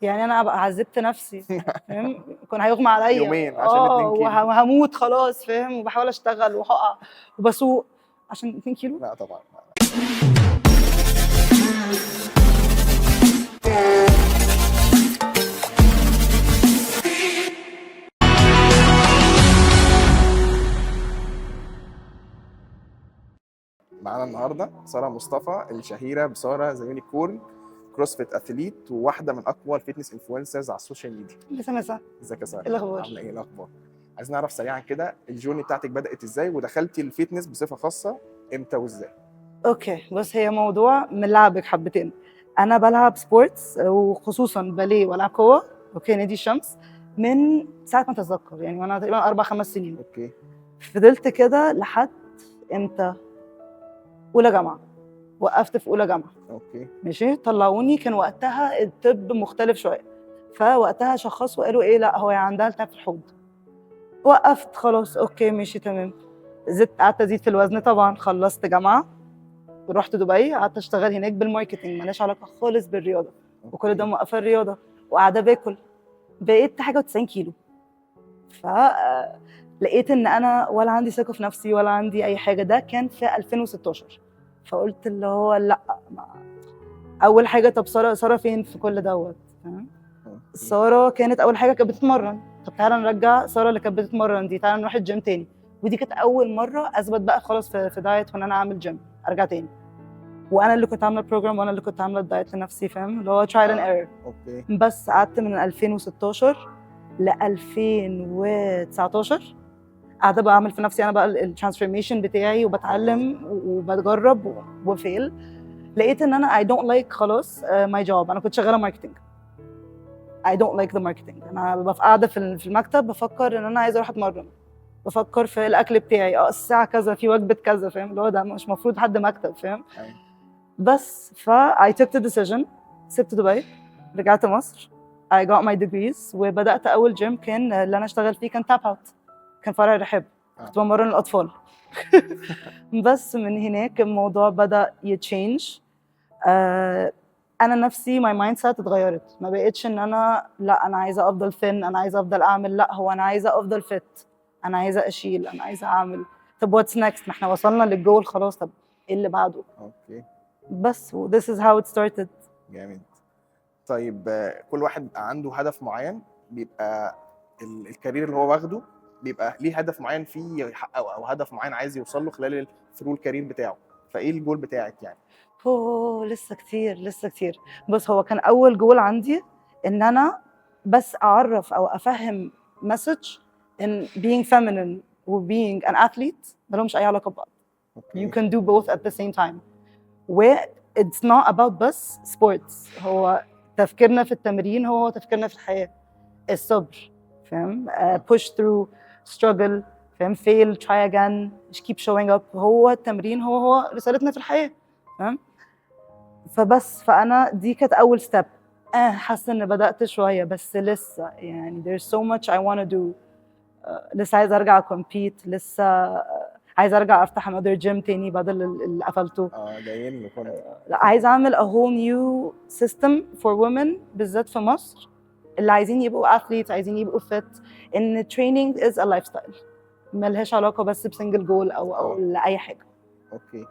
يعني انا ابقى عذبت نفسي فاهم، كان هيغمى عليا يومين عشان 2 كيلو. وهموت خلاص فاهم، وبحاول اشتغل وهقع وبسوق عشان 2 كيلو. لا طبعا. معانا النهارده ساره مصطفى الشهيره بساره ذا يونيكورن، كروسفيت اثليت وواحده من اقوى الفيتنس انفلونسرز على السوشيال ميديا. مسا ازيك يا ساره؟ ايه الاخبار؟ عامله ايه الاخبار؟ عايز نعرف سريعا كده الجورني بتاعتك بدات ازاي، ودخلتي الفيتنس بصفه خاصه امتى وازاي؟ اوكي بص، هي موضوع ملعبك حبتين. انا بلعب سبورتس وخصوصا باليه والعب قوه، اوكي، نادي الشمس، من ساعه ما اتذكر، يعني وانا تقريبا 4-5 سنين. اوكي. فضلت كده لحد امتى؟ اولى جامعه. وقفت في اولى جامعه. اوكي. ماشي، طلعوني، كان وقتها الطب مختلف شويه، فوقتها شخصوا وقالوا ايه، لا هو عندها التهاب في الحوض. وقفت خلاص، اوكي ماشي تمام. زدت، قعدت ازيد في الوزن طبعا. خلصت جامعه ورحت دبي، قعدت اشتغل هناك بالماركتنج، مالهاش علاقه خالص بالرياضه. وكل ده موقفه الرياضه وقاعده باكل. بقيت حاجه 90 كيلو. فلقيت ان انا ولا عندي ثقه في نفسي ولا عندي اي حاجه. ده كان في 2016. فقلت اللي هو لا، اول حاجه، طب ساره فين في كل دوت؟ ساره كانت اول حاجه كانت بتتمرن. طب تعالى نرجع ساره اللي كانت بتتمرن دي، تعالى نروح الجيم تاني. ودي كانت اول مره اثبت بقى خلاص في دايت، وان انا اعمل جيم ارجع تاني. وانا اللي كنت عامله البروجرام، وانا اللي كنت عامله الدايت لنفسي، فاهم، اللي هو ترايل اند ايرور. اوكي. بس قعدت من 2016 ل 2019 قاعده بعمل في نفسي انا بقى الترانسفورميشن بتاعي، وبتعلم وبجرب وفيل. لقيت ان انا I don't like خلاص my job. انا كنت شغاله ماركتنج. I don't like the marketing. انا ببقى قاعده في المكتب بفكر ان انا عايزه اروح اتمرن، بفكر في الاكل بتاعي، الساعه كذا في وجبه كذا، فاهم، اللي هو ده مش المفروض حد مكتب، فاهم. بس I took the decision، سبت دبي، رجعت مصر، I got my degrees، وبدات اول جيم كان اللي انا اشتغل فيه كان تاب اوت، كان فرع الرحاب، كنت بمرن الاطفال. بس من هناك الموضوع بدا يتشينج. انا نفسي my mindset اتغيرت. ما بقتش ان انا لا انا عايزه افضل ثين، انا عايزه افضل اعمل، لا هو انا عايزه افضل فت، انا عايزه اشيل، انا عايزه اعمل. طب واتس نيكست؟ ما احنا وصلنا للجول خلاص، طب ايه اللي بعده؟ اوكي. بس this is how it started. جامد. طيب كل واحد بيبقى عنده هدف معين، بيبقى الكارير اللي هو واخده بيبقى ليه هدف معين فيه يحققه، او هدف معين عايز يوصل له خلال الثرو الكارير بتاعه. فايه الجول بتاعك يعني؟ لسه كتير لسه كتير. بص، هو كان اول جول عندي ان انا بس اعرف او افهم مسج ان being feminine و being an athlete مالهمش اي علاقه ببعض. You can do both at the same time. و it's not about بس sports. هو تفكيرنا في التمرين هو تفكيرنا في الحياه. الصبر، فاهم، push through, struggle، فاهم، fail, try again, keep showing up. هو التمرين هو رسالتنا في الحياه، فاهم. فانا دي كانت اول ستيب. حاسه ان بدات شويه، بس لسه يعني there's so much I want to do. لسه عايزه ارجع compete، لسه عايزه ارجع افتح another gym تاني بدل اللي قفلته. جايين لكم. عايزه اعمل a whole new system for women بالذات في مصر، اللي عايزين يبقوا athletes، عايزين يبقوا fit، ان training is a lifestyle، ملهاش علاقه بس بسنجل جول او لاي حاجه. اوكي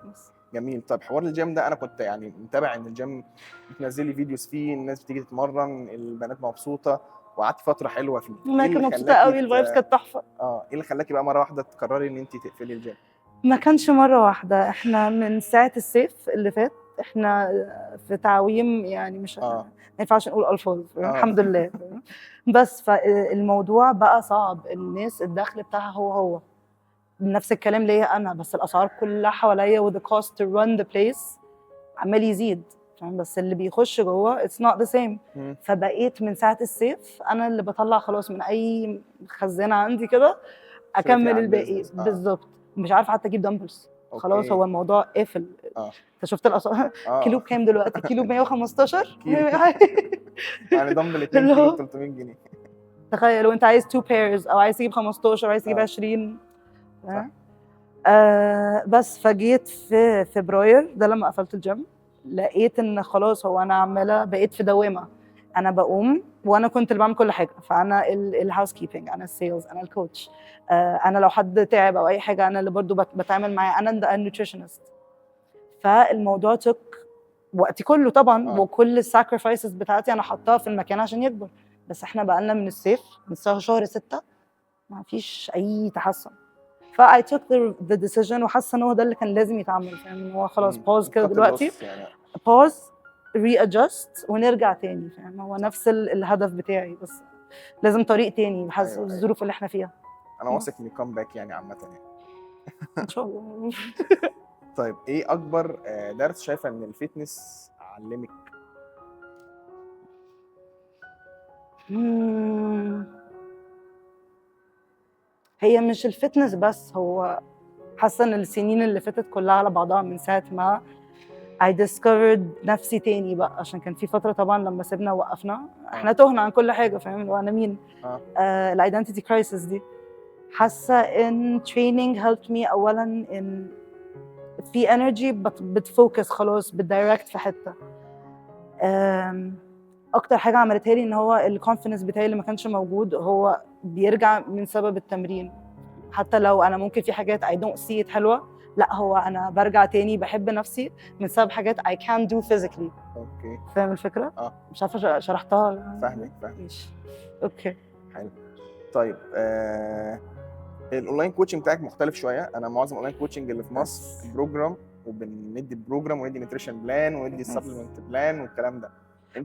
جميل. طب حوار الجيم ده انا كنت يعني متابع ان الجيم بتنزلي فيديوز فيه، الناس بتيجي تتمرن، البنات مبسوطه، وقعدت فتره حلوه فيه. انا كنت مبسوطه قوي، الفايبس كانت تحفه. ايه اللي خلاكي بقى مره واحده تقرري ان انت تقفلي الجيم؟ ما كانش مره واحده، احنا من ساعه الصيف اللي فات احنا في تعويم، يعني مش ما ينفعش نقول الفاظ، الحمد لله. بس فالموضوع بقى صعب. الناس الدخل بتاعها هو نفس الكلام ليا انا، بس الاسعار كلها حواليا و the cost to run the place عمال يزيد، فاهم. بس اللي بيخش جوه it's not the same. فبقيت من ساعه الصيف انا اللي بطلع خلاص من اي خزانه عندي كده اكمل الباقي. بالظبط. مش عارفه حتى اجيب دمبلز، خلاص هو الموضوع قافل. انت شفت الاسعار؟ كيلو بكام دلوقتي؟ كيلو ب 115 يعني دمبل 2 كيلو ب 300 جنيه. تخيل، وانت عايز 2 pairs او عايز تجيب 15 او عايز تجيب 20. بس فجيت في فبراير ده لما قفلت الجيم، لقيت ان خلاص هو انا عماله بقيت في دوامه. انا بقوم وانا كنت اللي بعمل كل حاجه، فانا الهاوس كيبنج، انا السيلز، انا الكوتش، انا لو حد تعب او اي حاجه انا اللي برضو بتعامل معاه، انا النيوتريشنست. فالموضوع وقتي كله طبعا، وكل الساكرفايسز بتاعتي انا حطاها في المكان عشان يكبر. بس احنا بقالنا من الصيف، من شهر 6 ما فيش اي تحسن. I took the decision وحاسه ان هو ده اللي كان لازم يتعمل، فاهم؟ هو خلاص باوز كده دلوقتي، باوز ري-ادجست ونرجع تاني، فاهم؟ هو نفس الهدف بتاعي، بس لازم طريق تاني حسب الظروف اللي احنا فيها. انا واثق ان كام باك يعني عامه يعني. ان شاء الله. طيب ايه اكبر درس شايفه ان الفتنس علمك؟ هي مش الفتنس بس، هو حاسه ان السنين اللي فاتت كلها على بعضها من ساعه ما I discovered نفسي تاني بقى، عشان كان في فتره طبعا لما سيبنا ووقفنا احنا تهنا عن كل حاجه، فاهم؟ اللي هو انا مين. الايدنتيتي كرايسيس دي، حاسه ان training helped me اولا ان في energy بتفوكس خلاص، بتدايركت في حته. اكتر حاجه عملتها لي ان هو الكونفيدنس بتاعي اللي ما كانش موجود هو بيرجع من سبب التمرين. حتى لو انا ممكن في حاجات I don't see it حلوه، لا هو انا برجع تاني بحب نفسي من سبب حاجات I can do physically. اوكي فاهم الفكره؟ مش عارفه شرحتها. فاهمك. اوكي حلو. طيب الاونلاين كوتشنج بتاعك مختلف شويه. انا معظم الاونلاين كوتشنج اللي في مصر بروجرام، وبندي بروجرام وندي نيوتريشن بلان وندي سبلمنت بلان والكلام ده.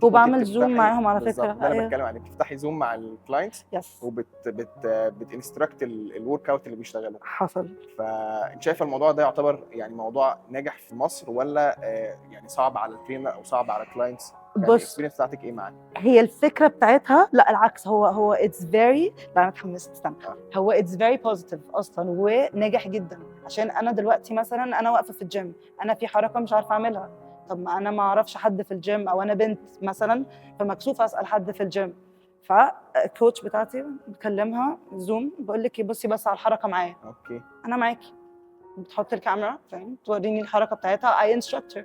وبعمل زوم معاهم على فكره. ده انا بتكلم عليه، بتفتحي زوم مع الكلاينتس بتنستراكت الورك اوت اللي بيشتغلوا. حصل. فانت شايفه الموضوع ده يعتبر يعني موضوع ناجح في مصر، ولا يعني صعب على الترينر او صعب على الكلاينتس؟ يعني الاكسبيرينس بتاعتك ايه معاه؟ هي الفكره بتاعتها لا العكس، هو اتس فيري، انا اتحمست استنى. هو اتس فيري بوزيتيف اصلا وناجح جدا. عشان انا دلوقتي مثلا انا واقفه في الجيم، انا في حركه مش عارفه اعملها، طب ما انا ما اعرفش حد في الجيم، او انا بنت مثلا فمكسوفه اسال حد في الجيم. فالكوتش بتاعتي بكلمها زوم، بقول لك بصي بس على الحركه معايا. اوكي انا معاكي، بتحط الكاميرا، فاهم؟ توريني الحركه بتاعتها، اي انستراكتور.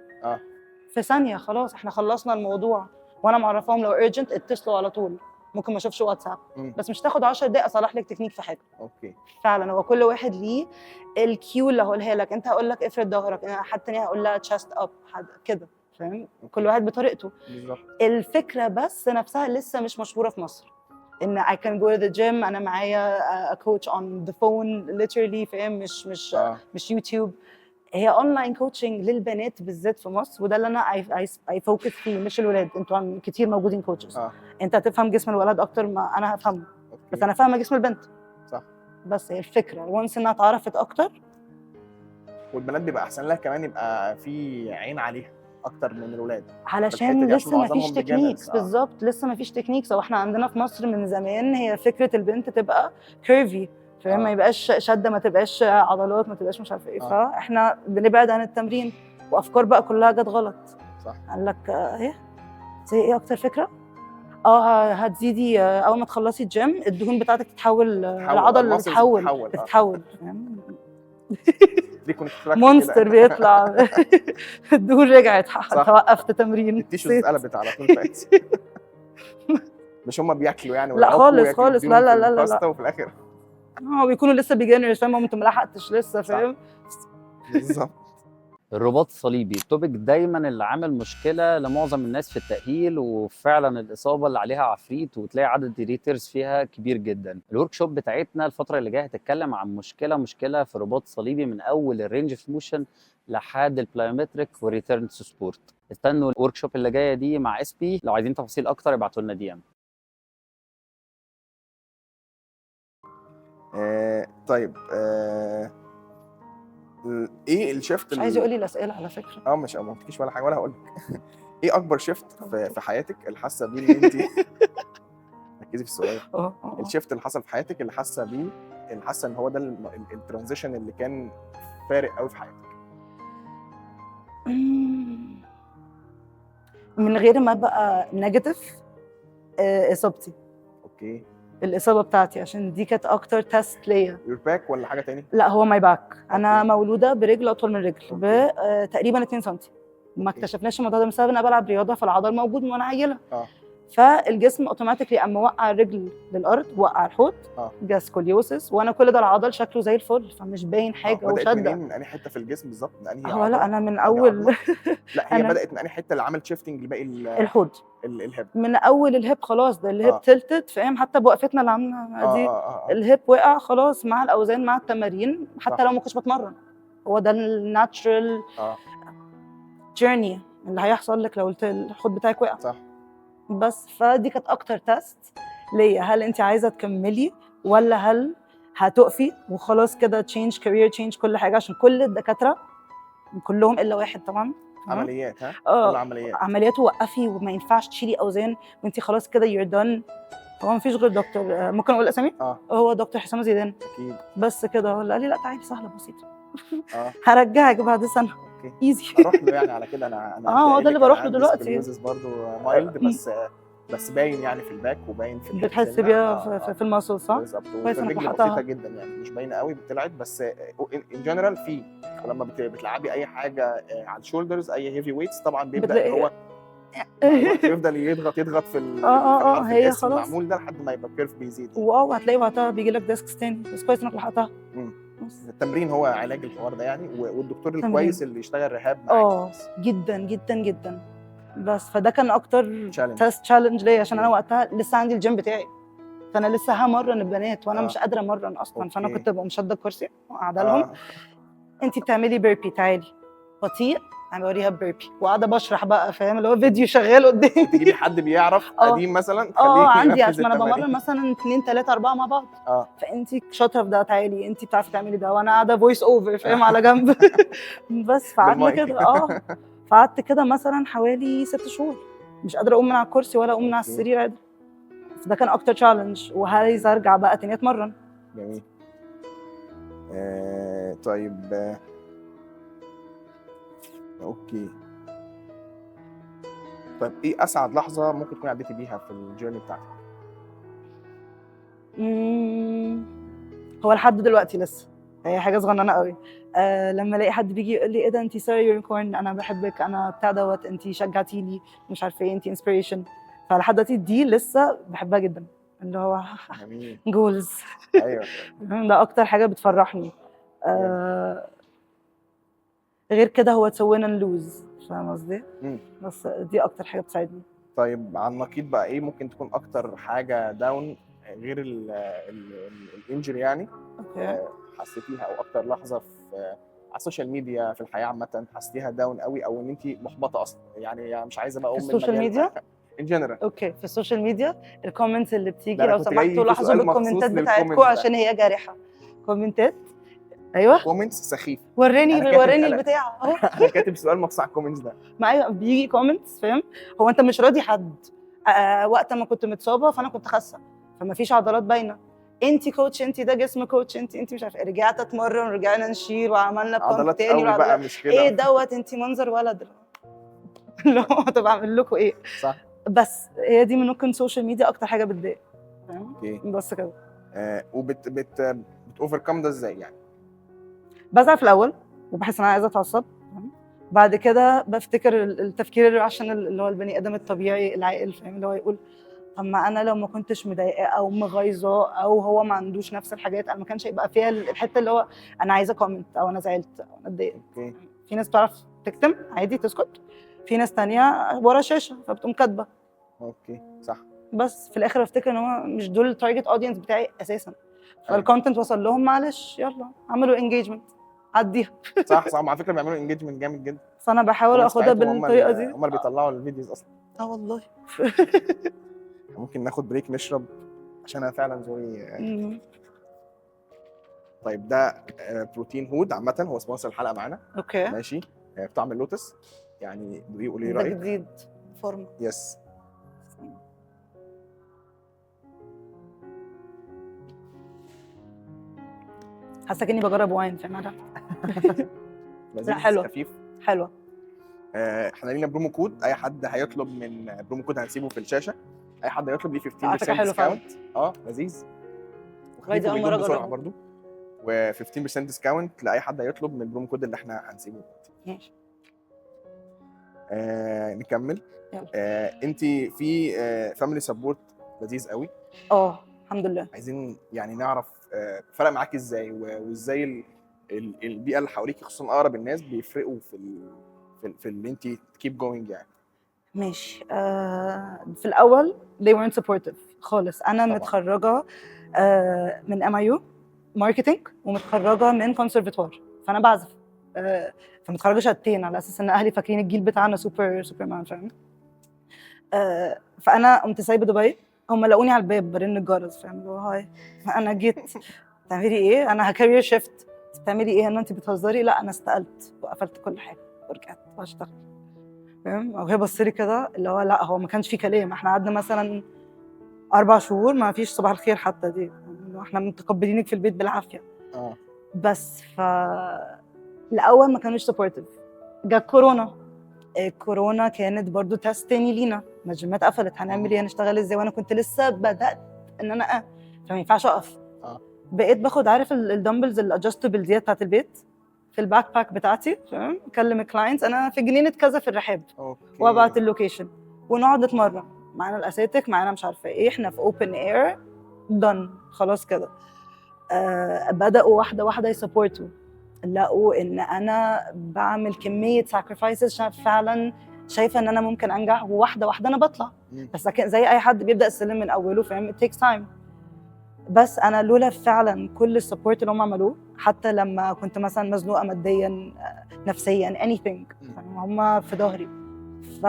في ثانيه خلاص احنا خلصنا الموضوع، وانا معرفاهم لو ايرجنت اتصلوا على طول، ممكن ما اشوفش واتساب. بس مش تاخد 10 دقائق اصلح لك تكنيك في حاجه. اوكي فعلا هو كل واحد ليه الكيو اللي هقولها لك. انت هقول لك افرد ظهرك، حد تاني هقول لها تشست اب كده، فاهم؟ كل واحد بطريقته. بالظبط. الفكره بس نفسها لسه مش مشهوره في مصر، ان I can go to the gym، انا معايا a coach on the phone literally، فاهم؟ مش يوتيوب. هي اونلاين كوتشنج للبنات بالذات في مصر، وده اللي انا اي فوكس فيه، مش الولاد. انتوا كتير موجودين كوتشز. انت هتفهم جسم الولد اكتر ما انا هفهمه. بس انا فاهمه جسم البنت. صح. بس هي الفكره وانس انها اتعرفت اكتر، والبنات بيبقى احسن لها كمان، يبقى في عين عليها اكتر من الولاد، علشان لسه ما فيش تكنيكس. بالظبط، لسه ما فيش تكنيكس. واحنا عندنا في مصر من زمان هي فكره البنت تبقى كيرفي، فاهم؟ ما يبقاش شده، ما تبقاش عضلات، ما تبقاش مش عارفه ايه. فاحنا بنبعد عن التمرين، وافكار بقى كلها جت غلط. صح. قال لك ايه زي ايه اكتر فكره؟ هتزيدي اول ما تخلصي الجيم الدهون بتاعتك تتحول، العضله تتحول فاهم؟ مونستر بيطلع. الدهون رجعت، توقفت تمرين، التيشوز اتقلبت على طول. مش هم بياكلوا يعني؟ لا خالص لا وفي الاخر بيكونوا لسه بيجنرز، فاهم؟ انت ما لحقتش لسه، فاهم؟ بالظبط. الرباط الصليبي التوبيك دايما اللي عامل مشكله لمعظم الناس في التاهيل، وفعلا الاصابه اللي عليها عفريت، وتلاقي عدد الريترز فيها كبير جدا. الورك شوب بتاعتنا الفتره اللي جايه هتتكلم عن مشكله في الرباط الصليبي، من اول الرينج اوف موشن لحد البلايومتريك والريتيرن تو سبورت. استنوا الورك شوب اللي جايه دي مع SP. لو عايزين تفاصيل اكتر ابعتوا لنا DM. طيب ايه الشيفت؟ مش عايز يقول لي الاسئله على فكره. مش ما قلتلكيش ولا حاجه ولا هقول لك. ايه اكبر شيفت في حياتك اللي حاسه بيه ان انت ركزي في السؤال. الشيفت اللي حصل في حياتك اللي حاسه بيه، اللي حاسه ان هو ده الترانزيشن اللي كان فارق قوي في حياتك؟ من غير ما ابقى نيجاتيف، اصابتي. اوكي. الاصابه بتاعتي عشان دي كانت اكتر تيست ليا. يور باك ولا حاجه تاني؟ لا هو ماي باك. انا مولوده برجل اطول من رجل بتقريبا 2 سم. ما اكتشفناش الموضوع ده بسبب ان انا بلعب رياضه، فالعضل موجود من وانا عيله. فالجسم اوتوماتيكلي اما وقع الرجل للارض وقع الحوض جا سكوليوسس، وانا كل ده العضل شكله زي الفل فمش باين حاجه بدأت وشده. منين؟ من انهي حته في الجسم بالظبط؟ من انهي هو لا عضلة؟ انا من أنهي اول عضلة؟ لا هي أنا- بدات من انهي حته اللي عملت شيفتنج لباقي الحوض، الهب؟ من اول الهيب خلاص، ده الهيب تلتت فاهم، حتى بوقفتنا اللي عاملينها دي الهيب وقع خلاص مع الاوزان مع التمارين، حتى صح. لو ما كنتش بتمرن. هو ده الناتشرال جيرني اللي هيحصل لك لو الحوض بتاعك وقع. صح. بس فدي كانت اكتر تيست ليا، هل انت عايزه تكملي ولا هل هتقفي وخلاص كده تشينج كارير تشينج كل حاجه، عشان كل الدكاتره كلهم الا واحد طبعا عمليات كل عمليات عمليات وقفي وما ينفعش تشيلي اوزان وانت خلاص كده يور دون. هو ما فيش غير دكتور ممكن اقول اسامي؟ هو دكتور حسام زيدان اكيد. بس كده هو اللي قال لي لا تعالي سهله بسيطه هرجعك بعد سنه ايزي. اروح له يعني على كده انا هو ده اللي بروح له دلوقتي برضه مايلد بس باين يعني في الباك وباين في بتحس بيها في الماسل صح؟ بالظبط. والرجل بسيطه جدا يعني مش باينه قوي بتلعب، بس ان جنرال في ولما بتلعبي اي حاجه على الشولدرز اي هيفي ويتس طبعا بيبدا هو يفضل يضغط في الحرف هي خلاص المعمول ده لحد ما يبقى الكيرف بيزيد وهتلاقي وقتها بيجي لك ديسكس تاني، بس كويس انك لحقتها. التمرين هو علاج الحوار ده يعني، والدكتور الكويس اللي يشتغل رهاب معاك جدا جدا جدا. بس فده كان اكتر تيست تشالنج ليا، عشان انا وقتها لسه عندي الجيم بتاعي، فانا لسه همرن البنات وانا مش قادره امرن اصلا. فانا كنت ببقى مشده الكرسي وقاعده لهم انت بتعملي بيربي تعالي بطيء، انا بوريها بيربي وقاعده بشرح بقى فاهم، اللي هو فيديو شغال قدامي تجيبي حد بيعرف قديم مثلا عندي عشان انا بمرن مثلا 2 3 4 مع بعض فانت شاطره في ده تعالي انت بتعرفي تعملي ده، وانا قاعده فويس اوفر فاهم على جنب بس فقعدنا كده فقعدت كده مثلا حوالي 6 شهور مش قادره اقوم من على الكرسي ولا اقوم من على السرير عادي. ده كان اكتر تشالنج، وعايزه ارجع بقى تاني اتمرن. جميل. طيب اوكي. طيب ايه اسعد لحظه ممكن تكون عديتي بيها في الجيرني بتاعتك؟ هو لحد دلوقتي لسه هي حاجه صغننه قوي. لما الاقي حد بيجي يقول لي ايه ده انت سارة يونيكورن، انا بحبك، انا بتاع دوت، انت شجعتيني مش عارفه ايه، انت انسبيريشن. فلحد دلوقتي دي لسه بحبها جدا، اللي هو جولز. ايوه ده اكتر حاجه بتفرحني. غير كده هو تسوينا نلوز، فاهم قصدي؟ بس دي اكتر حاجه بتساعدني. طيب على النقيض بقى ايه ممكن تكون اكتر حاجه داون غير الانجري يعني حسيتيها، او اكتر لحظه على السوشيال ميديا في الحياه عامه حسيتيها داون قوي، او ان انت محبطه اصلا يعني مش عايزه بقى اقوم من السوشيال ميديا ان جنرال؟ اوكي في السوشيال ميديا الكومنتس اللي بتيجي لو سمحتوا لاحظوا بالكومنتات بتاعتكم عشان هي جارحه. كومنتات ايوه كومنتس سخيف. وريني البتاع اهو انا كاتب سؤال مخصوص على الكومنتس ده معايا بيجي كومنتس فاهم، هو انت مش راضي حد. وقت ما كنت متصابه فانا كنت خاسه فما فيش عضلات باينه، انت كوتش انت ده جسم كوتش انت مش عارفه، رجعت اتمرن ورجعنا نشيل وعملنا بامب تاني بقى مش كده ايه دوت انت منظر ولد اللي هو طب اعمل لكم ايه؟ صح. بس هي دي ممكن السوشيال ميديا اكتر حاجه بتضايق فاهم. بس كده. وبت اوفركم ده ازاي يعني؟ بزعل في الاول وبحس ان انا عايزه اتعصب، بعد كده بفتكر التفكير عشان اللي هو البني ادم الطبيعي العاقل فاهم، اللي هو يقول طب ما انا لو ما كنتش مضايقاه او مغيظاه او هو ما عندوش نفس الحاجات انا ما كانش هيبقى فيها الحته اللي هو انا عايزه كومنت او انا زعلت او انا اتضايقت. في ناس بتعرف تكتم عادي تسكت، في ناس تانية ورا شاشه فبتقوم كاتبه. صح. بس في الاخر افتكر ان هو مش دول التارجت اودينس بتاعي اساسا، فالكونتنت وصل لهم معلش يلا عملوا انجيجمنت عديها. صح على فكره بيعملوا انجيجمنت جامد جدا، فانا بحاول اخدها بالطريقه دي. هم اللي بيطلعوا الفيديوز اصلا. والله. ممكن ناخد بريك نشرب عشان انا فعلا زوري. طيب ده بروتين هود عامه هو سبونسر الحلقه معانا. اوكي ماشي. بطعم اللوتس يعني قولي ايه رايك؟ ده جديد فورمه. يس. حاسه كاني بجرب واين فاهم ده. لذيذ حلوه خفيف حلوه. احنا لينا برومو كود، اي حد هيطلب من برومو كود هنسيبه في الشاشه، اي حد هيطلب ليه 15% ديسكاونت. لذيذ وخفيف وبيدوم بسرعه برضه، و15% ديسكاونت لاي حد هيطلب من البرومو كود اللي احنا هنسيبه. ماشي. نكمل. يلا. انت في فاميلي سبورت لذيذ قوي، الحمد لله. عايزين يعني نعرف فرق معاك ازاي وازاي البيئه اللي حواليك خصوصا اقرب الناس بيفرقوا في اللي انت كيب جوينج يعني. ماشي. في الاول they weren't supportive خالص. انا طبعاً. متخرجه من MIU ماركتينج، ومتخرجه من كونسرفتوار، فانا بعزف. فمتخرجه شهادتين على اساس ان اهلي فاكرين الجيل بتاعنا سوبر مان، فاهم؟ فانا قمت سايبه دبي. هم لقوني على الباب برن الجرس، فاهم؟ اللي هو هاي انا جيت. تعملي ايه؟ انا هكارير شيفت. بتعملي ايه؟ انت بتهزري؟ لا انا استقلت وقفلت كل حاجه ورجعت واشتغل، فاهم؟ وهي بصلي كده اللي هو لا، هو ما كانش في كلام. احنا قعدنا مثلا 4 شهور ما فيش صباح الخير حتى دي، احنا متقبلينك في البيت بالعافيه. بس الاول ما كانوش سبورتيف. جت كورونا. الكورونا كانت برضو تيست تاني لينا، الجيمات قفلت، هنعمل ايه؟ هنشتغل ازاي؟ وانا كنت لسه بدات ان انا فما ينفعش اقف. بقيت باخد، عارف الدمبلز الادجستبل ديت بتاعت البيت في الباك باك بتاعتي، فاهم؟ اكلم الكلاينتس انا في جنينه كذا في الرحاب، وابعت اللوكيشن ونقعد نتمرن معانا الاساتك، معانا مش عارفه ايه، احنا في اوبن اير دن خلاص كده. بداوا واحده واحده يسبورتوا، لقوا ان انا بعمل كميه ساكريفايسز فعلا شايفه ان انا ممكن انجح، وواحده واحده انا بطلع. بس زي اي حد بيبدا السلم من اوله، فاهم؟ it takes time. بس انا لولا فعلا كل السبورت اللي هم عملوه، حتى لما كنت مثلا مزنوقه ماديا نفسيا anything، هم في ظهري. ف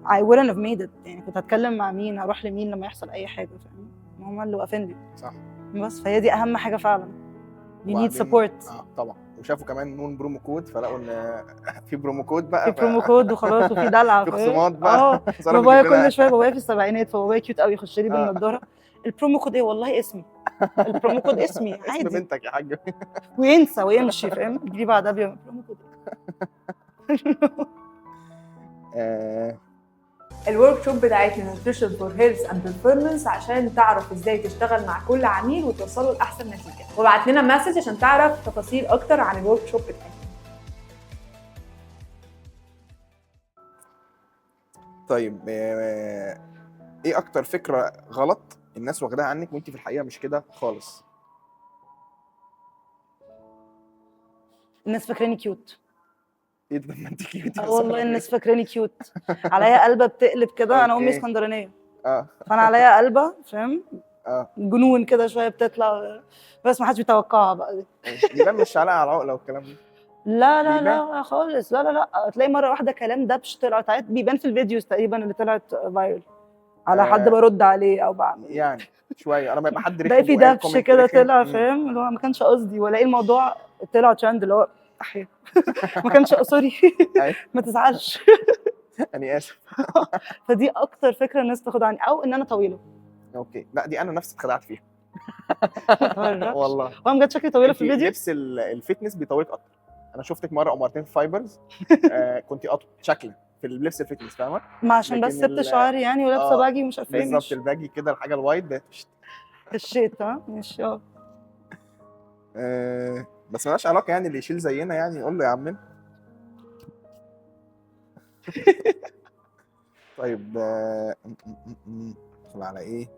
I wouldn't have made it. يعني كنت هتكلم مع مين؟ هروح لمين لما يحصل اي حاجه؟ فاهم؟ هم اللي واقفين لي. صح. بس فهي دي اهم حاجه فعلا. you need support. طبعا. وشافوا كمان نون برومو كود، فلقوا ان في برومو كود بقى، في برومو كود وخلاص، وفي دلع في خصومات بقى. بابايا كل شويه، بابايا في السبعينات، فبابايا كيوت قوي، يخش لي بالنضاره. البرومو كود ايه؟ والله اسمي. البرومو كود اسمي عادي. اسم بنتك يا حاج. وينسى ويمشي، فاهم؟ يجي بعدها بيوم برومو كود. الورك شوب بتاعتنا نيوتريشن فور هيلث اند بيرفورمانس، عشان تعرف ازاي تشتغل مع كل عميل وتوصله لاحسن نتيجه. وابعت لنا مسج عشان تعرف تفاصيل اكتر عن الورك شوب بتاعتنا. طيب ايه اكتر فكره غلط الناس واخداها عنك وانت في الحقيقه مش كده خالص؟ الناس فاكراني كيوت. ايه ده؟ ما انت كيوت. والله الناس فاكراني كيوت. عليا قلبه بتقلب كده. انا امي اسكندرانيه، فانا عليا قلبه، فاهم؟ جنون كده شويه بتطلع، بس ما حدش بيتوقعها بقى دي. يبان مش عليها على العقله والكلام ده. لا خالص. لا تلاقي مره واحده كلام دبش طلع. ساعات بيبان في الفيديوز تقريبا اللي طلعت فايرل على حد برد عليه او بعمل يعني شويه. انا ما يبقى حد ده في دبش كده طلع، فاهم؟ اللي هو ما كانش قصدي، ولا ايه الموضوع طلع ترند اللي هو احيانا ما كانش سوري ما تزعلش. انا اسف. فدي اكتر فكره الناس تاخد عني، او ان انا طويله. اوكي. لا دي انا نفسي اتخدعت فيها. والله هو بجد شكلي طويله في الفيديو. لبس الفتنس بيطولك اكتر. انا شفتك مره او مرتين في فايبرز كنت اطول شكلا في اللبس الفتنس، فاهمه؟ ما عشان بس سبت شعري يعني، ولابسه باجي ومش عارفه ايه. بالظبط الباجي كده، الحاجه الوايد الشيت. مش بس مالهاش علاقه يعني، اللي يشيل زينا يعني نقول له يا عمنا. طيب ندخل على ايه؟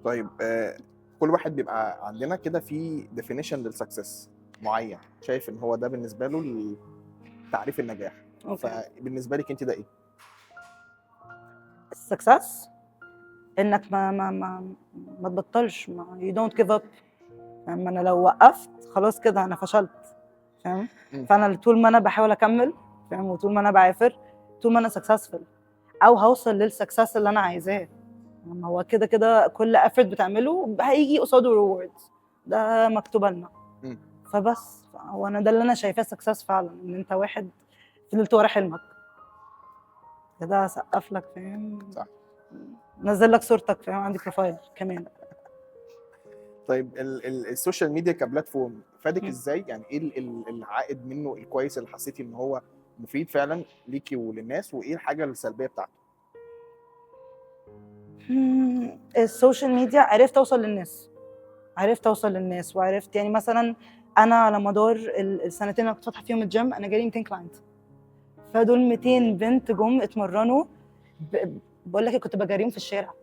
طيب كل واحد بيبقى عندنا كده في ديفينيشن للسكسس معين، شايف ان هو ده بالنسبه له تعريف النجاح. فبالنسبه لك انت ده ايه؟ السكسس انك ما تبطلش، you don't give up. يعني انا لو وقفت خلاص كده انا فشلت، فاهم؟ فانا طول ما انا بحاول اكمل، فاهم؟ وطول ما انا بعافر، طول ما انا سكسسفل او هوصل للسكسس اللي انا عايزاه. هو كده كده كل افورت بتعمله هيجي قصاده ريوردز، ده مكتوب لنا. فبس هو انا ده اللي انا شايفاه سكسس فعلا، ان انت واحد فضلت ورا حلمك كده، اسقف لك، فاهم؟ صح. نزل لك صورتك، فاهم؟ عندي بروفايل كمان. طيب السوشيال ميديا كبلاتفورم فادك ازاي؟ يعني ايه العائد منه الكويس اللي حسيتي ان هو مفيد فعلا ليكي وللناس، وايه الحاجه السلبيه بتاعته؟ السوشيال ميديا عرفت اوصل للناس، وعرفت يعني مثلا انا على مدار السنتين اللي كنت فاتحه فيهم الجيم انا جالي 200 كلاينت، فدول 200 بنت جم اتمرنوا. بقول لك كنت بجاريهم في الشارع،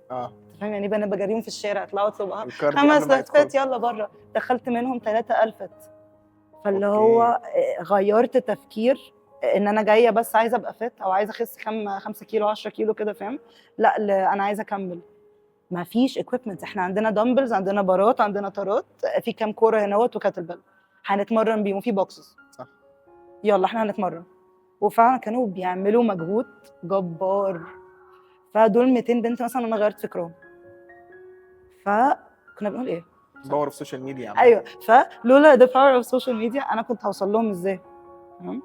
فاهم يعني؟ انا بجاريهم في الشارع، اطلعوا اطلبوا 5 لفات يلا بره، دخلت منهم 3 ألفت. فاللي هو غيرت تفكير ان انا جايه بس عايزه ابقى فت او عايزه اخس 5 كيلو 10 كيلو كده، فاهم؟ لا انا عايزه اكمل. ما فيش equipment، احنا عندنا دمبلز، عندنا بارات، عندنا طارات، في كام كوره هناوت وكاتل بيل هنتمرن بيهم، في بوكسز صح. يلا احنا هنتمرن. وفعلا كانوا بيعملوا مجهود جبار. فدول 200 بنت مثلا انا غيرت فكرهم. فكنا بنقول ايه؟ باور اوف سوشيال ميديا عمال. ايوه، فلولا ذا باور اوف سوشيال ميديا انا كنت هوصل لهم ازاي؟ تمام.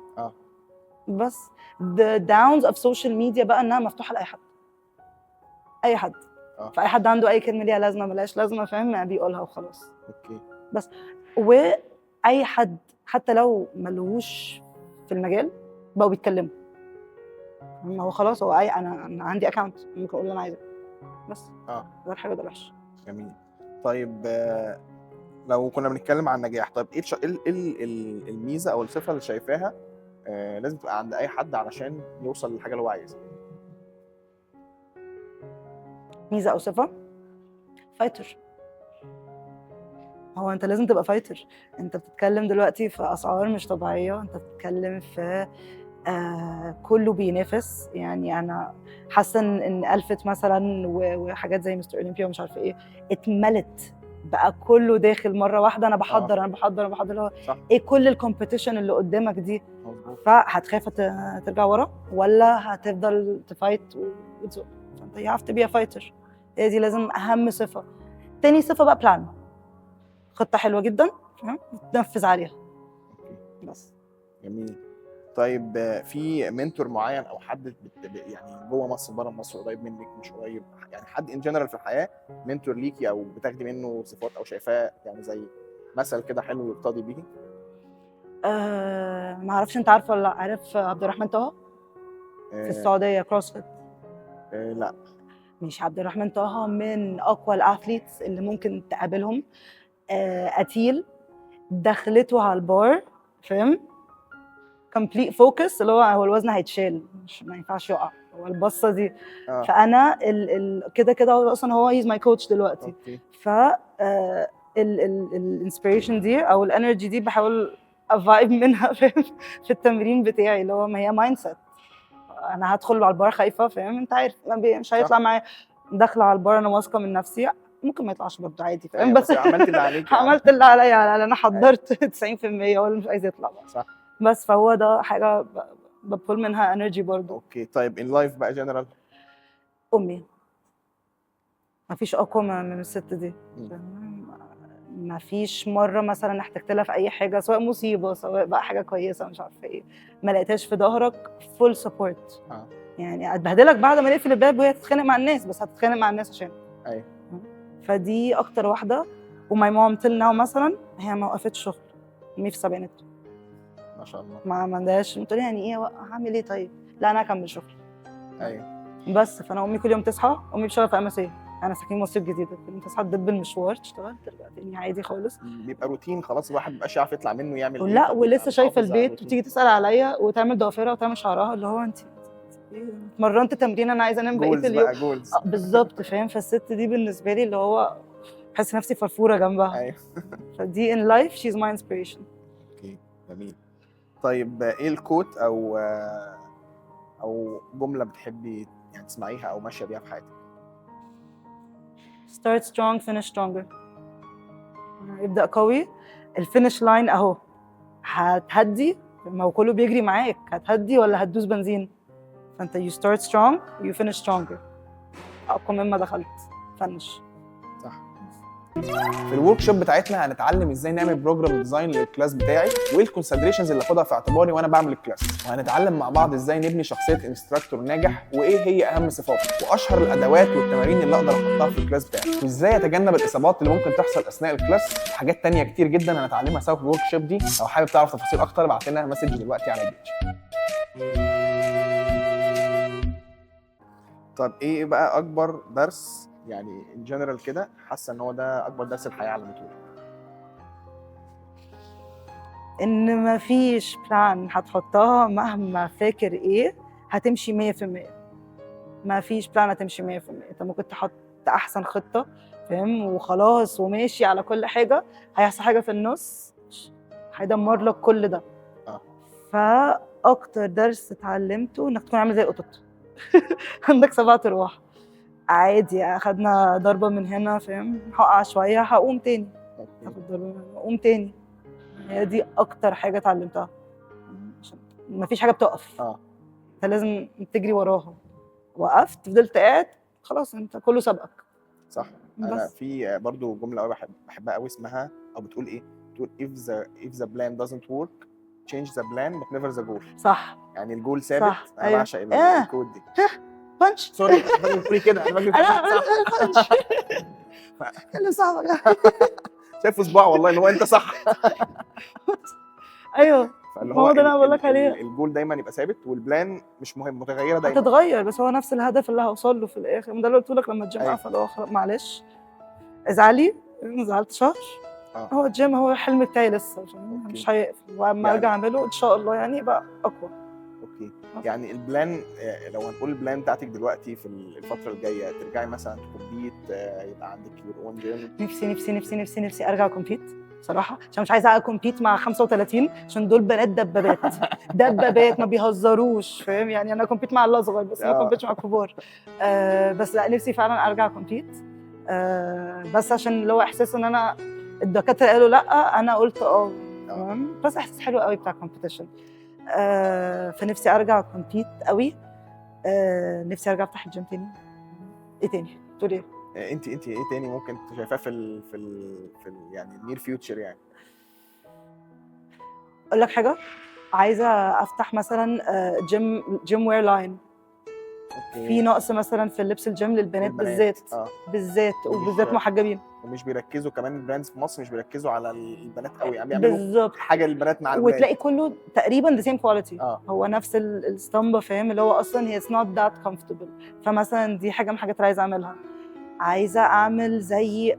بس the downs of social media بقى انها مفتوحه لاي حد، اي حد. فاي حد عنده اي كلمه ليها لازمه ملهاش لازمه، فاهم؟ بيقولها وخلاص. اوكي. بس واي حد حتى لو ملهوش في المجال بقوا بيتكلموا. هو خلاص هو انا عندي اكونت ممكن اقول اللي انا عايزه بس. ده الحلو ده الوحش. جميل. طيب لو كنا بنتكلم عن النجاح، طيب ايه الميزه او الصفه اللي شايفاها لازم تبقى عند اي حد علشان يوصل للحاجه اللي هو عايزها؟ ميزه او صفه؟ فايتر. هو انت لازم تبقى فايتر. انت بتتكلم دلوقتي في اسعار مش طبيعيه، انت بتتكلم في كله بينافس. يعني انا حاسه ان الفت مثلا وحاجات زي مستر اولمبيا ومش عارفه ايه اتملت بقى، كله داخل مره واحده. انا بحضر اللي هو ايه كل الكومبيتيشن اللي قدامك دي. فهتخاف ترجع ورا ولا هتفضل تفايت وتزق؟ فانت you have to be a fighter. هي دي لازم اهم صفه. تاني صفه بقى بلان، خطه حلوه جدا تنفذ عليها بس. جميل. طيب في منتور معين او حد يعني جوه مصر بره مصر قريب منك مش قريب، يعني حد ان جنرال في الحياه منتور ليكي او بتاخدي منه صفات او شايفاه يعني زي مثل كده حلو يقتدي بيه؟ ما اعرفش انت عارفه ولا لا. عارف عبد الرحمن طه في السعوديه كروسفيت؟ لا. مش عبد الرحمن طه من اقوى الاثليتس اللي ممكن تقابلهم. قتيل، دخلته على البار، فاهم؟ كومبليت فوكس، اللي هو الوزن هيتشال مش ما ينفعش يقع، هو البصه دي. فانا كده هو اصلا هو هيز ماي كوتش دلوقتي. ف الانسبيريشن دي او الانرجي دي بحاول افايب منها، فاهم؟ في التمرين بتاعي اللي هو ما هي مايند سيت. انا هدخل على البار خايفه، فاهم؟ انت عارف مش هيطلع معايا. داخله على البار انا واثقه من نفسي، ممكن ما يطلعش برضه عادي، فاهم؟ بس عملت اللي عليك. عملت اللي عليا، انا حضرت 90%، هو اللي مش عايز يطلع بقى. صح. بس فهو ده حاجه ببول منها انرجي برضه. اوكي. طيب ان لايف بقى جنرال؟ امي. ما فيش اقوى من الست دي. ما فيش مره مثلا احتجت لها في اي حاجه، سواء مصيبه سواء بقى حاجه كويسه مش عارفه ايه، ما لقيتهاش في ظهرك فول سبورت. يعني اتبهدلك بعد ما نقفل الباب وهي تتخانق مع الناس، بس هتتخانق مع الناس عشان ايوه. فدي اكتر واحده. وماي مام تل ناو مثلا هي ما وقفتش شغل، امي في السبعينات ما شاء الله، ما عندهاش. قلت لها يعني ايه هعمل ايه؟ طيب لا انا هكمل شغل. ايوه. بس فانا امي كل يوم تصحى، امي بتشتغل في MSA، انا ساكنين مصر الجديده، كل يوم تصحى تدب المشوار تشتغل ترجع تاني عادي خالص. بيبقى روتين خلاص، الواحد مبقاش عارف يطلع منه يعمل ايه. لا ولسه شايفه البيت وتيجي تسال عليا وتعمل ضوافرها وتعمل شعرها، اللي هو انت اتمرنت تمرين انا عايزه انام بقيه اليوم بالظبط، فاهم؟ فالست دي بالنسبه لي اللي هو بحس نفسي فرفوره جنبها. ايوه. فدي in life she's my inspiration. اوكي جميل. طيب ايه الكوت او جمله بتحبي يعني تسمعيها او ماشيه بيها في حياتك؟ start strong finish stronger. ابدأ قوي، الفينش لاين اهو. هتهدي، ما هو كله بيجري معاك، هتهدي ولا هتدوس بنزين؟ فانت you start strong you finish stronger. اقوى مما دخلت، فنش. صح. في الورك شوب بتاعتنا هنتعلم ازاي نعمل بروجرام ديزاين للكلاس بتاعي، وايه الكونسيدريشنز اللي اخدها في اعتباري وانا بعمل الكلاس، وهنتعلم مع بعض ازاي نبني شخصيه انستراكتور ناجح، وايه هي اهم صفاته، واشهر الادوات والتمارين اللي اقدر احطها في الكلاس بتاعي، وازاي اتجنب الاصابات اللي ممكن تحصل اثناء الكلاس، وحاجات تانية كتير جدا هنتعلمها سوا في الورك شوب دي. لو حابب تعرف تفاصيل اكتر ابعت لنا مسج دلوقتي على البيج. طب ايه بقى اكبر درس يعني ان جنرال كده حاسه ان هو ده اكبر درس الحياه علمته لي؟ ان مفيش بلان هتحطها مهما فاكر ايه هتمشي 100%. مفيش بلان هتمشي 100%. انت ممكن تحط احسن خطه فاهم وخلاص وماشي على كل حاجه، هيحصل حاجه في النص هيدمر لك كل ده. فاكتر درس اتعلمته انك تكون عامل زي القطط عندك 7 ارواح عادي. اخدنا ضربه من هنا فاهم، هقع شويه هقوم تاني، اخد ضربه من هنا اقوم تاني. هي دي اكتر حاجه اتعلمتها، عشان مفيش حاجه بتقف. انت لازم تجري وراها. وقفت فضلت قاعد خلاص انت كله سبقك. صح. انا في برضو جمله قوي بحبها قوي اسمها او بتقول ايه، بتقول if the plan doesn't work change the plan but never the goal. صح يعني الجول ثابت. صح. انا بعشق الكود دي. بانش سوري بتقولي كده انا بجري بانش اللي صعب شايف صباع والله اللي هو انت صح. ايوه فاللي هو ده اللي انا بقول لك عليه. الجول دايما يبقى ثابت والبلان مش مهم، متغيره دايما. هتتغير بس هو نفس الهدف اللي هوصل له في الاخر. ده اللي قلت لك لما الجيم قفل. هو خلاص معلش ازعلي، زعلت شهر. هو الجيم هو الحلم بتاعي لسه مش هيقفل، واما ارجع اعمله ان شاء الله يعني يبقى اقوى. اوكي يعني البلان، لو هنقول البلان بتاعتك دلوقتي في الفتره الجايه ترجعي مثلا تكمبيت، يبقى عندك يور اون جيم. نفسي نفسي نفسي نفسي نفسي ارجع كومبيت صراحه، عشان مش عايزه اكومبيت مع 35 عشان دول بنات دبابات دبابات ما بيهزروش فاهم. يعني انا كومبيت مع الاصغر بس ما كومبيتش مع الكبار. بس لا نفسي فعلا ارجع كومبيت. بس عشان لو احساس ان انا الدكاتره قالوا لا انا قلت تمام. بس احساس حلو قوي بتاع كومبيتيشن. فنفسي ارجع كومبيت قوي. نفسي ارجع افتح الجيم تاني. ايه تاني تقول ايه؟ انت ايه تاني ممكن شايفاه في يعني النير فيوتشر يعني؟ اقول لك حاجه، عايزه افتح مثلا جيم وير لاين. في نقص مثلا في اللبس الجيم للبنات بالذات. بالذات وبالذات محجبين. ومش بيركزوا كمان البراندز في مصر مش بيركزوا على البنات قوي، يعني بيعملوا حاجه للبنات مع الولاد وتلاقي كله تقريبا ذا سيم كواليتي. هو نفس الاسطمبه فاهم، اللي هو اصلا هي not that comfortable. فمثلا دي حاجه من الحاجات اللي عايزه اعملها. عايزه اعمل زي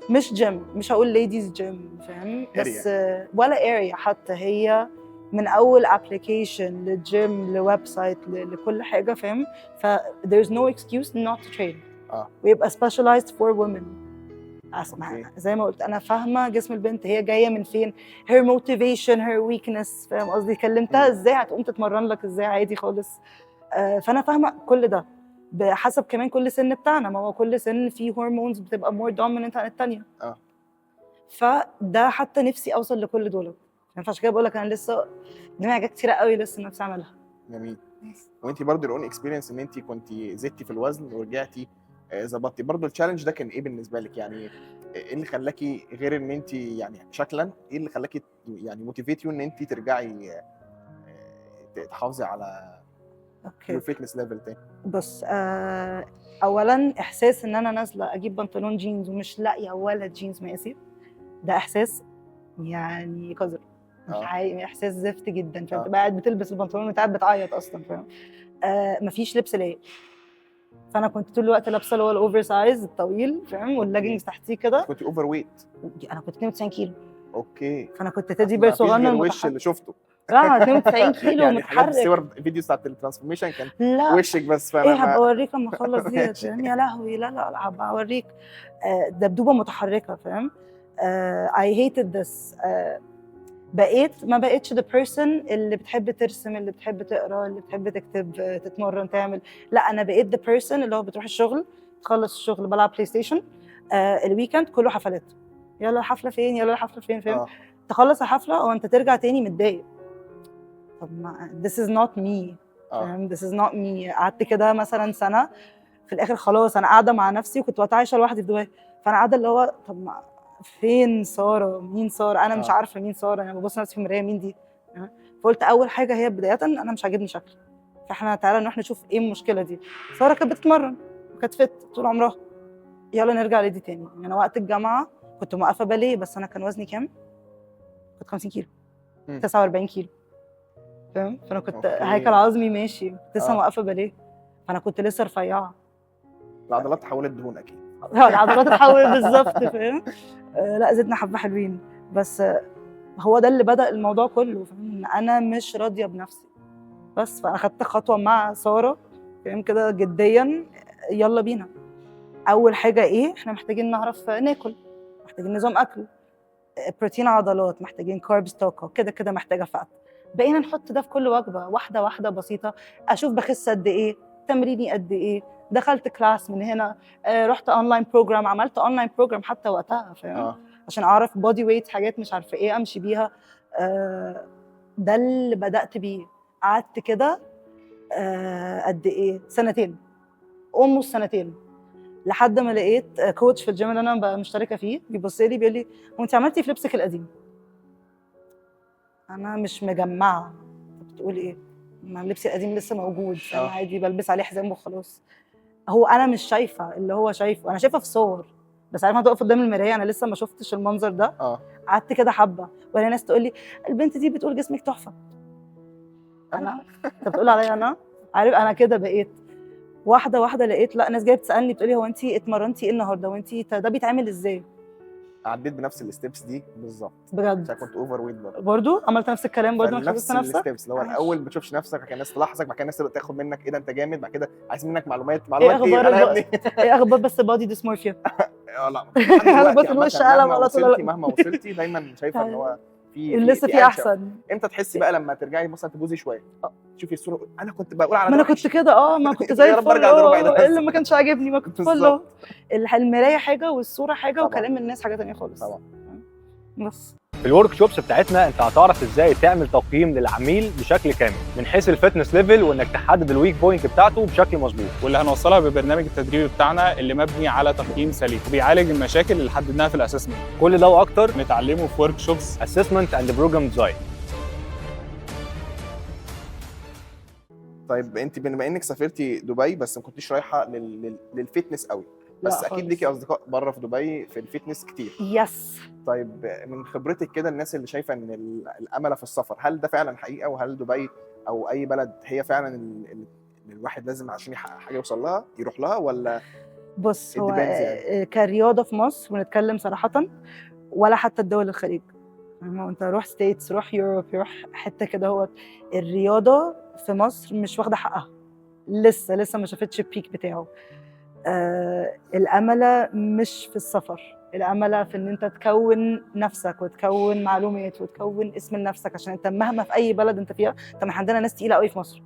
مش جيم، مش هقول ليديز جيم فاهم، بس ولا اريا حتى، هي من اول ابلكيشن للجيم لويب سايت لكل حاجه فاهم. ف there's no excuse not to train. ويبقى specialized for women. اسمع زي ما قلت انا فاهمه جسم البنت هي جايه من فين، her motivation her weakness فاهم قصدي. كلمتها ازاي هتقوم تتمرن لك ازاي عادي خالص. فانا فاهمه كل ده بحسب كمان كل سن بتاعنا. ما هو كل سن فيه هرمونز بتبقى more dominant عن الثانيه. فده حتى نفسي اوصل لكل دول. فعشان كده بقول لك انا لسه قدامي حاجات كتيره قوي لسه نفسي اعملها. جميل. وانت برضه الاون اكسبيرينس ان انت كنتي زدتي في الوزن ورجعتي ظبطتي، برضه التشالنج ده كان ايه بالنسبه لك؟ يعني ايه اللي خلاكي غير ان انت يعني شكلا، ايه اللي خلاكي يعني موتيفيت يو ان انت ترجعي تحافظي على الفيتنس ليفل تاني؟ بص اولا احساس ان انا نازله اجيب بنطلون جينز ومش لاقيه ولا جينز مقاسي، ده احساس يعني قذر. احساس زفت جدا. فانت قاعد بتلبس البنطلون وانت قاعد بتعيط اصلا فاهم. مفيش لبس لايق. فانا كنت طول الوقت لابسه اللي هو الاوفر سايز الطويل فاهم، واللاجنجز تحتيه كده. كنت اوفر ويت؟ انا كنت 92 كيلو. اوكي. فانا كنت تدي بير صغنن الوش اللي شفته 92 كيلو يعني متحرك. الصور فيديوز بتاعت الترانسفورميشن كان وشك بس. فانا هبقى اوريك اما اخلص ديت يا لهوي. لا هبقى اوريك. دبدوبه متحركه فاهم. I hated this. ما بقتش the person اللي بتحب ترسم، اللي بتحب تقرا، اللي بتحب تكتب، تتمرن، تعمل. لا انا بقيت the person اللي هو بتروح الشغل، تخلص الشغل بلعب بلاي ستيشن. الويكند كله حفلات. يلا الحفله فين، يلا الحفله فين فاهم. تخلص الحفله وانت ترجع تاني متضايق. طب ما this is not me فاهم. this is not me. قعدت كده مثلا سنه، في الاخر خلاص انا قاعده مع نفسي وكنت وقتها عايشه لوحدي في دبي. فانا قاعده اللي هو طب ما فين ساره، مين ساره، انا مش عارفه مين ساره. انا ببص نفسي في المرايه مين دي. فقلت اول حاجه هي بدايه انا مش عاجبني شكلي، فاحنا تعالى نروح نشوف ايه المشكله دي. ساره كانت بتتمرن وكانت فت طول عمرها، يلا نرجع لدي تاني. يعني انا وقت الجامعه كنت موقفه باليه، بس انا كان وزني كام؟ كنت 50 كيلو 49 كيلو فاهم. فانا كنت هيكل عظمي ماشي، كنت لسه موقفه باليه، فانا كنت لسه رفيعه. العضلات تحولت دهون اكيد. العضلات اتحولت بالظبط فاهم. لا زدنا حبه حلوين. بس هو ده اللي بدأ الموضوع كله، فاهم؟ إن انا مش راضيه بنفسي بس. فانا خدت خطوه مع ساره، فاهم كده، جديا. يلا بينا. اول حاجه ايه؟ احنا محتاجين نعرف ناكل، محتاجين نظام اكل، بروتين عضلات، محتاجين كاربس طاقه، كده كده محتاجه فات. بقينا نحط ده في كل وجبه، واحده واحده بسيطه. اشوف بخس قد ايه، تمريني قد ايه، دخلت كلاس من هنا، رحت اونلاين بروجرام، عملت اونلاين بروجرام حتى وقتها، فاهم؟ عشان اعرف بودي ويت، حاجات مش عارفه ايه امشي بيها. ده اللي بدات بيه. قعدت كده قد ايه، سنتين، almost سنتين، لحد ما لقيت كوتش في الجيم اللي انا بقى مشتركه فيه بيبص لي بيقول لي: هو انت عملتي في لبسك القديم؟ انا مش مجمعه انت بتقول ايه. ما لبسي القديم لسه موجود، انا عادي بلبس عليه حزام وخلاص. هو انا مش شايفه اللي هو شايفه، انا شايفه في صور بس. عارفه هتقف قدام المرايه، انا لسه ما شفتش المنظر ده. قعدت كده حبه، ولا ناس تقول لي: البنت دي بتقول جسمك تحفه. انا انت بتقول عليا انا؟ عارف انا كده بقيت واحده واحده. لقيت لا، ناس جايه بتسالني بتقولي: هو انت اتمرنتي ايه النهارده، وانت ده بيتعمل ازاي؟ عديت بنفس الستبس دي بالظبط بجد. عشان كنت اوفر ويت برضه عملت نفس الكلام برضه، ما نفس خلصت نفسك. الستبس اللي هو الاول ما بتشوفش نفسك، بعد كده الناس تلاحظك، بعد كده الناس تبدا تاخد منك ايه ده انت جامد، بعد كده عايز منك معلومات ايه اخبار انا يا ابني ايه اخبار بس بادي ديسمورفيا؟ لا لحد دلوقتي بس الوش قلم مهما على طول. وصلتي دايما شايفه ان هو لسه في احسن. امتى تحسي بقى لما ترجعي مثلا تبوزي شويه تشوفي الصوره انا كنت بقول على ما انا كنت كده ما كنت زي يا رب ارجع لربع ده ايه اللي ما كانش عاجبني، ما كنت كله. المرايه حاجه والصوره حاجه طبعا. وكلام الناس حاجه ثانيه خالص طبعا. بس في الورك شوبس بتاعتنا انت هتعرف ازاي تعمل تقييم للعميل بشكل كامل من حيث الفتنس ليفل، وانك تحدد الويك بوينت بتاعته بشكل مظبوط، واللي هنوصلها ببرنامج التدريب بتاعنا اللي مبني على تقييم سليم وبيعالج المشاكل اللي حددناها في الاسسمنت. كل ده واكتر نتعلمه في ورك شوبس اسسمنت اند بروجرام ديزاين. طيب انت بما انك سافرتي دبي بس ما كنتيش رايحه للفتنس قوي، بس اكيد ليكي اصدقاء بره في دبي في الفتنس كتير. يس. طيب من خبرتك كده، الناس اللي شايفه ان الامل في السفر، هل ده فعلا حقيقه؟ وهل دبي او اي بلد هي فعلا اللي الواحد لازم عشان يحقق حاجه يوصل لها يروح لها، ولا بص هو يعني؟ كرياضه في مصر ونتكلم صراحه، ولا حتى الدول الخليج. انت روح ستيتس، روح يوروب، روح حته كده، هو الرياضه في مصر مش واخده حقها لسه ما شافتش البيك بتاعه. الأملة مش في السفر، الأملة في إن أنت تكون نفسك وتكون معلومات وتكون اسم لنفسك، عشان أنت مهما في أي بلد أنت فيها. طب ما عندنا ناس تقيلة قوي في مصر،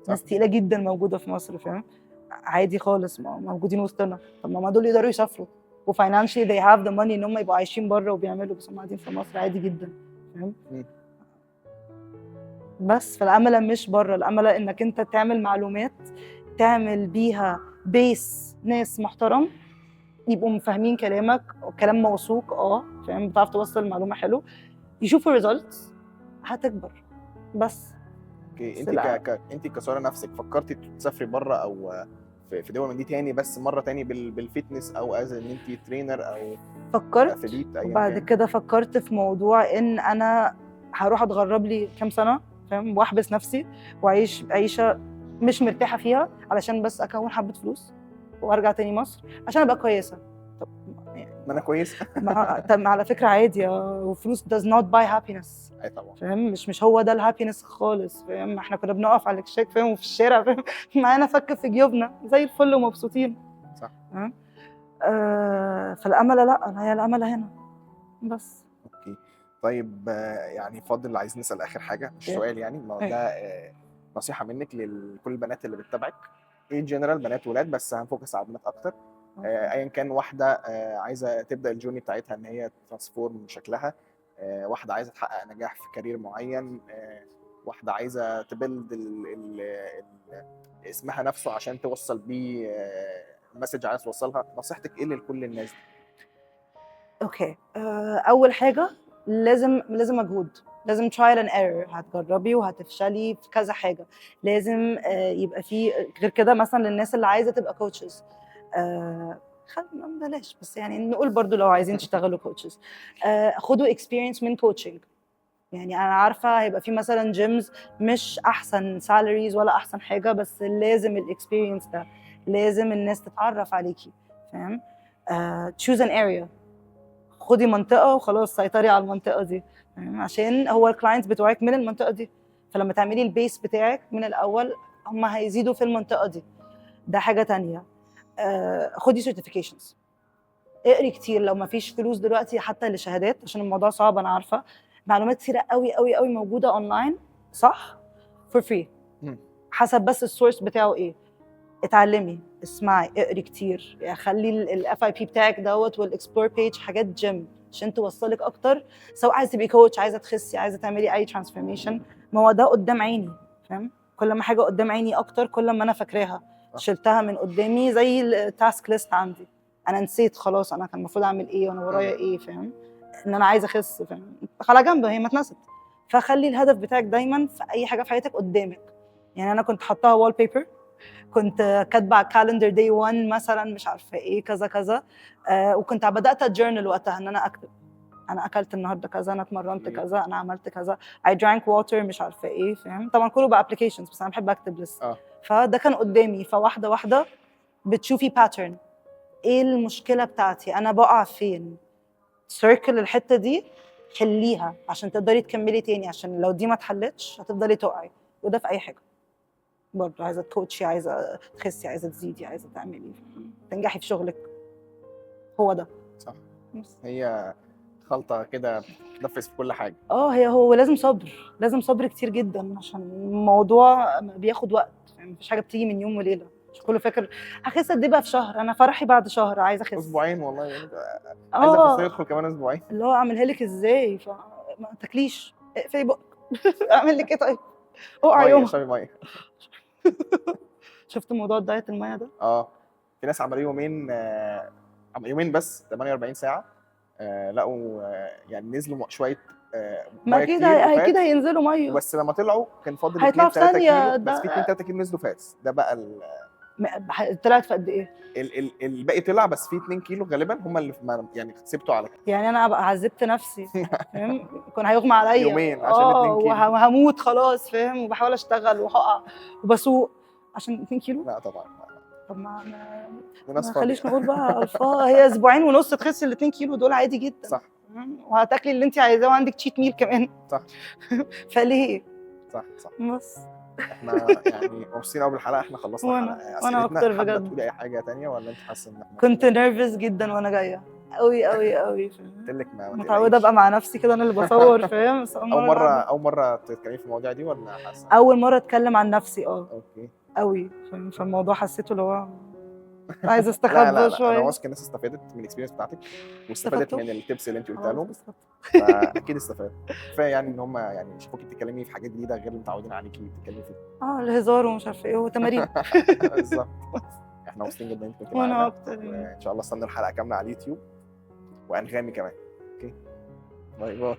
ناس تقيلة جدا موجودة في مصر، فاهم؟ عادي خالص موجودين وسطنا. طب ما دول يقدروا يسافروا وفاينانشلي they have the money إن هم يبقوا عايشين بره وبيعملوا، بس هم قاعدين في مصر عادي جدا، فاهم؟ بس فالأملة مش بره، الأملة إنك أنت تعمل معلومات تعمل بيها بيس ناس محترم يبقوا فاهمين كلامك، كلام موثوق، فاهم، بتعرف توصل المعلومه حلو، يشوفوا ريزلتس، هتكبر بس. اوكي. انت كساره نفسك فكرتي تسافري بره او في دول من دي تاني، بس مره تاني بالفتنس او از ان انت ترينر او فكرت، وبعد كده فكرت في موضوع ان انا هروح اتغرب لي كام سنه، فاهم، واحبس نفسي واعيش عيشه مش مرتاحه فيها علشان بس اكون حبه فلوس وارجع تاني مصر عشان ابقى كويسه. طب ما انا كويسه. طب على فكره عادي، وفلوس does not buy happiness. اي طبعا، فاهم، مش هو ده الهابينس خالص، فاهم. احنا كنا بنقف على الكشاك، فاهم، وفي الشارع، فاهم، معانا فك في جيوبنا زي الفل ومبسوطين، صح. فالامل لا، هي الامل هنا بس. اوكي. طيب يعني فاضل عايز نسال اخر حاجه، مش سؤال يعني، ما ده نصيحه منك لكل البنات اللي بتتابعك، ايه جنرال، بنات ولاد، بس هنفوكس على البنات اكتر. ايا كان، واحده عايزه تبدا الجورني بتاعتها ان هي ترانسفورم شكلها، واحده عايزه تحقق نجاح في كارير معين، واحده عايزه تبلد اسمها نفسه عشان توصل بيه مسج عايز توصلها، نصيحتك ايه لكل الناس دي؟ اوكي. اول حاجه لازم مجهود، لازم trial and error، هتجربي وهتفشلي في كذا حاجه، لازم يبقى في غير كده. مثلا للناس اللي عايزه تبقى كوتشز، بلاش، بس يعني نقول برضو لو عايزين تشتغلوا كوتشز، خدوا experience من coaching. يعني انا عارفه هيبقى في مثلا جيمز مش احسن salaries ولا احسن حاجه، بس لازم الاكسبيرينس ده، لازم الناس تتعرف عليكي، فاهم. choose an area، خدي منطقه وخلاص سيطري على المنطقه دي، فاهم؟ عشان هو الكلاينتس بتوعك من المنطقه دي، فلما تعملي البيس بتاعك من الاول هم هيزيدوا في المنطقه دي. ده حاجه تانية. خدي سيرتيفيكيشنز، اقري كتير لو ما فيش فلوس دلوقتي حتى لشهادات عشان الموضوع صعب، انا عارفه. معلومات كتيره قوي قوي قوي موجوده اونلاين، صح، فور فري، حسب بس السورس بتاعه ايه. اتعلمي، اسمعي، اقري كتير، يعني خلي الاف اي بي بتاعك دوت والاكسبلور بيج حاجات جيم عشان توصلك اكتر، سواء عايزه تبقي كوتش، عايزه تخسي، عايزه تعملي اي ترانسفورميشن، ما هو ده قدام عيني، فاهم؟ كل ما حاجه قدام عيني اكتر كل ما انا فاكراها، شلتها من قدامي زي التاسك ليست عندي، انا نسيت خلاص انا كان المفروض اعمل ايه وانا ورايا ايه، فاهم؟ ان انا عايزه اخس، فاهم؟ على جنب هي ما اتنست. فخلي الهدف بتاعك دايما في اي حاجه في حياتك قدامك. يعني انا كنت حاطاها وول بيبر، كنت كاتبه على كالندر داي 1 مثلا مش عارفه ايه كذا كذا، وكنت بدات اتجورنال وقتها ان انا اكتب انا اكلت النهارده كذا، انا اتمرنت كذا، انا عملت كذا، I drank water مش عارفه ايه، فاهم؟ طبعا كله بقى ابلكيشنز بس انا بحب اكتب لسه. فده كان قدامي، فواحده واحده بتشوفي باترن، ايه المشكله بتاعتي، انا بقع فين، سيركل الحته دي، حليها عشان تقدري تكملي تاني، عشان لو دي ما اتحلتش هتفضلي تقعي. وده في اي حاجه برضه، عايزه تكوتشي، عايزه تخسي، عايزه تزيدي، عايزه تعملي تنجحي في شغلك، هو ده صح. هي خلطه كده بتنفذ في كل حاجه. هو لازم صبر، لازم صبر كتير جدا عشان الموضوع بياخد وقت، يعني مفيش حاجه بتيجي من يوم وليله. مش كله فاكر هخس قد ايه بقى في شهر، انا فرحي بعد شهر عايزه اخس اسبوعين والله، يعني عايزه اخس يدخل كمان اسبوعين، اللي هو اعملها لك ازاي، فما تاكليش، اقفلي بقك اعمل لك ايه طيب، اقع يوم اشربي ميه. شفت موضوع الدايت الميه ده؟ في ناس عملوا يومين بس 48 ساعه، لقوا يعني نزلوا شويه ما ميه كده كتير كده هينزلوا ميه، بس لما طلعوا كان فاضل 2 هيطلعوا في 3 ثانيه كيلو، بس في 2 3 كيلو نزلوا فاتس. ده بقى طلعت في قد ايه؟ الباقي طلع، بس في 2 كيلو غالبا هم اللي يعني سبته على كده. يعني انا ابقى عذبت نفسي، فاهم؟ كان هيغمى عليا يومين عشان 2 كيلو وهموت خلاص، فاهم؟ وبحاول اشتغل وهقع وبسوق عشان 2 كيلو. لا طبعا. طب ما ما خليش نقول بقى الفا، هي اسبوعين ونص تخسي ال 2 كيلو دول عادي جدا، صح، وهتاكلي اللي انت عايزاه وعندك تشيت ميل كمان، صح فليه؟ صح. بس احنا يعني مبسوطين قوي بالحلقه، احنا خلصنا الحلقه. وانا اكتر بجد. حابه تقولي اي حاجه تانية ولا انت حاسه ان احنا كنت نيرفز جدا وانا جايه قوي قوي قوي، قلت لك متعوده ابقى مع نفسي كده، انا اللي بصور، فاهم؟ بس اول مره تتكلمي في المواضيع دي ولا حاسه؟ اول مره اتكلم عن نفسي اوكي قوي، فالموضوع حسيته اللي هو عايزه لا استخبى شويه. انا واثق الناس استفادت من الاكسبيرينس بتاعتك، واستفادت من التبس اللي انت قلتها لهم، فاكيد استفادت. كفايه يعني ان هم يعني شافوكي بتتكلمي في حاجات جديده غير اللي متعودين عليكي بتتكلمي فيها. الهزار ومش عارفه ايه وتمارين. بالظبط. احنا مبسوطين جدا انك كنتي وانا معانا، اكتر، وان شاء الله استنوا الحلقه كامله على اليوتيوب وانغامي كمان. اوكي، باي باي.